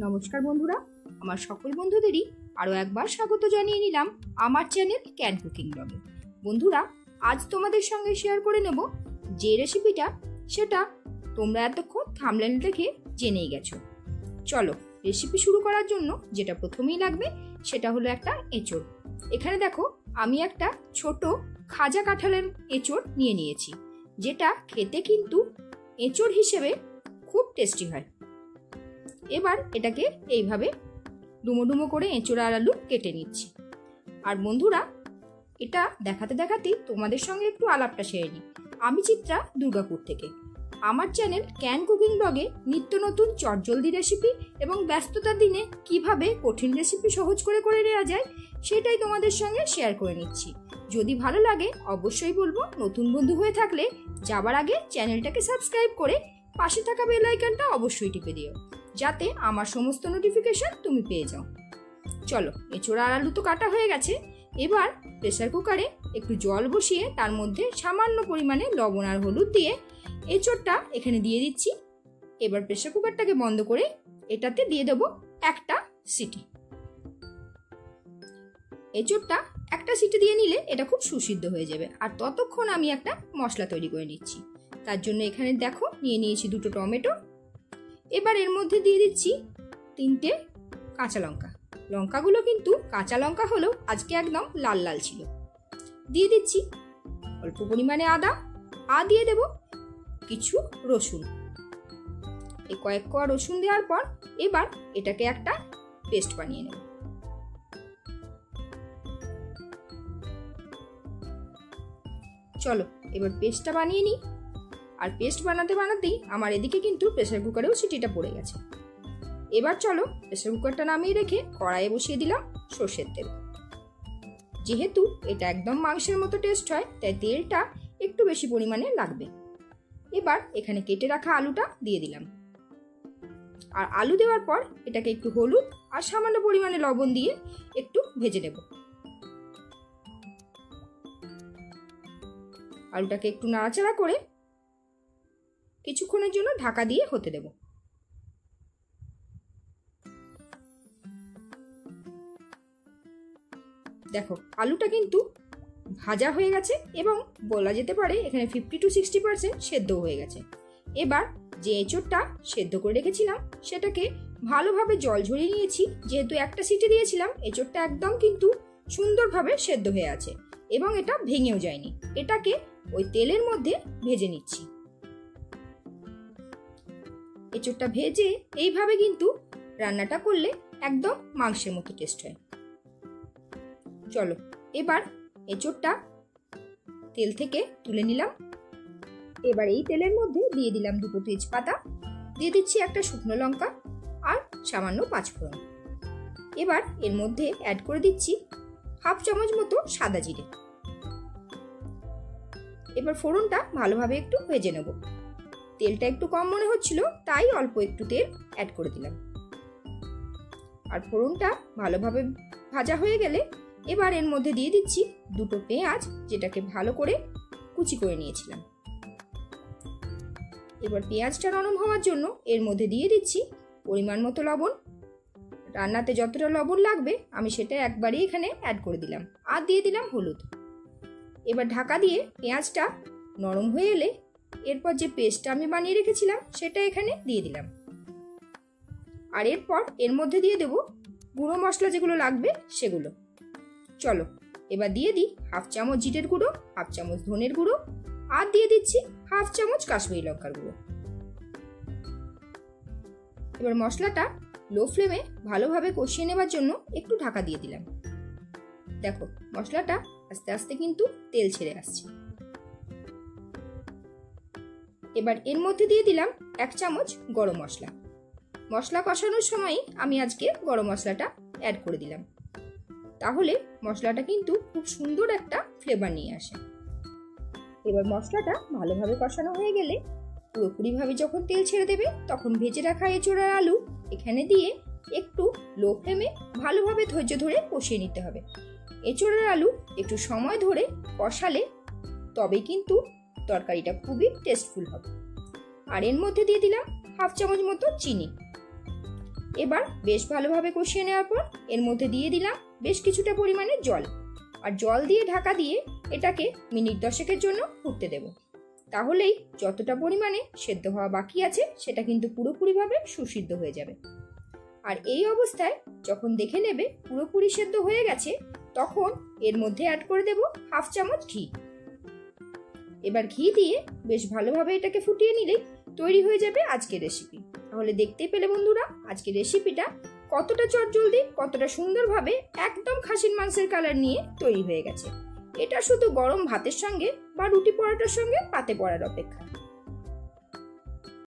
নমস্কার বন্ধুরা, আমার সকল বন্ধুদেরই আরও একবার স্বাগত জানিয়ে নিলাম আমার চ্যানেল ক্যান কুকিং ব্লগে। বন্ধুরা, আজ তোমাদের সঙ্গে শেয়ার করে নেব যে রেসিপিটা, সেটা তোমরা এতক্ষণ থাম্বনেল দেখে জেনেই গেছো। চলো রেসিপি শুরু করার জন্য যেটা প্রথমেই লাগবে সেটা হলো একটা এঁচড়। এখানে দেখো আমি একটা ছোট খাজা কাঁঠালের এঁচড় নিয়ে নিয়েছি, যেটা খেতে কিন্তু এঁচড় হিসেবে খুব টেস্টি হয়। এবার এটাকে এইভাবে ডুমো ডুমো করে এঁচড় আর আলু কেটে নিচ্ছি। আর বন্ধুরা, এটা দেখাতে দেখাতেই তোমাদের সঙ্গে একটু আলাপটা সেরে নিই। আমি চিত্রা, দুর্গাপুর থেকে। আমার চ্যানেল ক্যান কুকিং ব্লগে নিত্য নতুন চটজলদি রেসিপি এবং ব্যস্ততার দিনে কিভাবে কঠিন রেসিপি সহজ করে নেওয়া যায় সেটাই তোমাদের সঙ্গে শেয়ার করে নিচ্ছি। যদি ভালো লাগে অবশ্যই বলবো, নতুন বন্ধু হয়ে থাকলে যাবার আগে চ্যানেলটাকে সাবস্ক্রাইব করে পাশে থাকা বেল আইকনটা অবশ্যই টিপে দিও, যাতে আমার সমস্ত নোটিফিকেশন তুমি পেয়ে যাও। চলো, এঁচড় আর আলু তো কাটা হয়ে গেছে। এবার প্রেসার কুকারে একটু জল বসিয়ে তার মধ্যে সামান্য পরিমাণে লবণ আর হলুদ দিয়ে এঁচড়টা এখানে দিয়ে দিচ্ছি। এবার প্রেসার কুকারটাকে বন্ধ করে এটাতে দিয়ে দেবো একটা সিটি। এঁচড়টা একটা সিটি দিয়ে নিলে এটা খুব সুসিদ্ধ হয়ে যাবে। আর ততক্ষণ আমি একটা মশলা তৈরি করে নিচ্ছি। তার জন্য এখানে দেখো নিয়ে নিয়েছি দুটো টমেটো। এবার এর মধ্যে দিয়ে দিচ্ছি 3টে কাঁচা লঙ্কা। লঙ্কাগুলো কিন্তু কাঁচা লঙ্কা হলেও আজকে একদম লাল লাল ছিল। দিয়ে দিচ্ছি অল্প পরিমাণে আদা, আর দিয়ে দেব কিছু রসুন। এই কয়েক কোয়া রসুন দেওয়ার পর এবার এটাকে একটা পেস্ট বানিয়ে নেব। চলো এবার পেস্টটা বানিয়ে নিই। আর পেস্ট বানাতে বানাতেই আমার এদিকে কিন্তু প্রেসার কুকারেও সিটিটা পড়ে গেছে। এবার চলো প্রেসার কুকারটা নামিয়ে রেখে কড়াইয়ে বসিয়ে দিলাম সর্ষের তেল। যেহেতু এটা একদম মাংসের মতো টেস্ট হয়, তাই তেলটা একটু বেশি পরিমাণে লাগবে। এবার এখানে কেটে রাখা আলুটা দিয়ে দিলাম। আর আলু দেওয়ার পর এটাকে একটু হলুদ আর সামান্য পরিমাণে লবণ দিয়ে একটু ভেজে নেব। আলুটাকে একটু নাড়াচাড়া করে কিছুক্ষণের জন্য ঢাকা দিয়ে হতে দেব। দেখো আলুটা কিন্তু ভাজা হয়ে গেছে এবং বলা যেতে পারে এখানে 50 to 60% সেদ্ধ হয়ে গেছে। এবার যে এঁচড়টা সেদ্ধ করে রেখেছিলাম সেটাকে ভালোভাবে জল ঝরিয়ে নিয়েছি। যেহেতু একটা সিটি দিয়েছিলাম, এঁচড়টা একদম কিন্তু সুন্দরভাবে সেদ্ধ হয়ে আছে এবং এটা ভেঙেও যায়নি। এটাকে ওই তেলের মধ্যে ভেজে নিচ্ছি। এঁচড়টা ভেজে এইভাবে কিন্তু রান্নাটা করলে একদম মাংসের মতো টেস্ট হয়। চলো এবার এঁচড়টা তেল থেকে তুলে নিলাম। এবার এই তেলের মধ্যে দিয়ে দিলাম দুটো তেজপাতা, দিয়ে দিচ্ছি একটা শুকনো লঙ্কা আর সামান্য পাঁচফোড়ন। এবার এর মধ্যে অ্যাড করে দিচ্ছি হাফ চামচ মতো সাদা জিরে। এবার ফোড়নটা ভালোভাবে একটু ভেজে নেব। তেলটা একটু কম মনে হচ্ছিল, তাই অল্প একটু তেল অ্যাড করে দিলাম। আর ফোড়নটা ভালোভাবে ভাজা হয়ে গেলে এবার এর মধ্যে দিয়ে দিচ্ছি দুটো পেঁয়াজ, যেটাকে ভালো করে কুচি করে নিয়েছিলাম। এবার পেঁয়াজটা নরম হওয়ার জন্য এর মধ্যে দিয়ে দিচ্ছি পরিমাণ মতো লবণ। রান্নাতে যতটা লবণ লাগবে আমি সেটা একবারই এখানে অ্যাড করে দিলাম। আর দিয়ে দিলাম হলুদ। এবার ঢাকা দিয়ে পেঁয়াজটা নরম হয়ে এলে এরপর যে পেস্টটা আমি বানিয়ে রেখেছিলাম সেটা এখানে দিয়ে দিলাম। আর এরপর এর মধ্যে দিয়ে দেব গুঁড়ো মশলা যেগুলো লাগবে সেগুলো। চলো এবার দিয়ে দিই হাফ চামচ জিরের গুঁড়ো, হাফ চামচ ধনের গুঁড়ো, আর দিয়ে দিচ্ছি হাফ চামচ কাশ্মীরি লঙ্কার গুঁড়ো। এবার মশলাটা লো ফ্লেমে ভালোভাবে কষিয়ে নেবার জন্য একটু ঢাকা দিয়ে দিলাম। দেখো মশলাটা আস্তে আস্তে কিন্তু তেল ছেড়ে আসছে। এবার এর মধ্যে দিয়ে দিলাম 1 চামচ গরম মশলা। মশলা কষানোর সময় আমি আজকে গরম মশলাটা অ্যাড করে দিলাম, তাহলে মশলাটা কিন্তু খুব সুন্দর একটা ফ্লেভার নিয়ে আসে। এবার মশলাটা ভালোভাবে কষানো হয়ে গেলে পুরোপুরিভাবে যখন তেল ছেড়ে দেবে, তখন ভেজে রাখা এঁচড় আর আলু এখানে দিয়ে একটু লো ফ্লেমে ভালোভাবে ধৈর্য ধরে কষিয়ে নিতে হবে। এঁচড় আর আলু একটু সময় ধরে কষালে তবেই কিন্তু তরকারিটা খুবই টেস্টফুল হবে। আর এর মধ্যে দিয়ে দিলাম হাফ চামচ মতো চিনি। এবার বেশ ভালোভাবে কষিয়ে নেওয়ার পর এর মধ্যে দিয়ে দিলাম বেশ কিছুটা পরিমাণে জল। আর জল দিয়ে ঢাকা দিয়ে এটাকে মিনিট 10 জন্য ফুটতে দেব। তাহলেই যতটা পরিমাণে সেদ্ধ হওয়া বাকি আছে সেটা কিন্তু পুরোপুরিভাবে সুসিদ্ধ হয়ে যাবে। আর এই অবস্থায় যখন দেখে নেবে পুরোপুরি সেদ্ধ হয়ে গেছে, তখন এর মধ্যে অ্যাড করে দেব 1/2 চামচ ঘি। এবার ঘি দিয়ে বেশ ভালোভাবে এটাকে ফুটিয়ে নিলেই তৈরি হয়ে যাবে আজকের রেসিপি। তাহলে দেখতেই পেলে বন্ধুরা আজকের রেসিপিটা কতটা চটজলদি, কতটা সুন্দরভাবে একদম খাসির মাংসের কালার নিয়ে তৈরি হয়ে গেছে। এটা শুধু গরম ভাতের সঙ্গে বা রুটি পরোটার সঙ্গে পাতে পড়ার অপেক্ষা।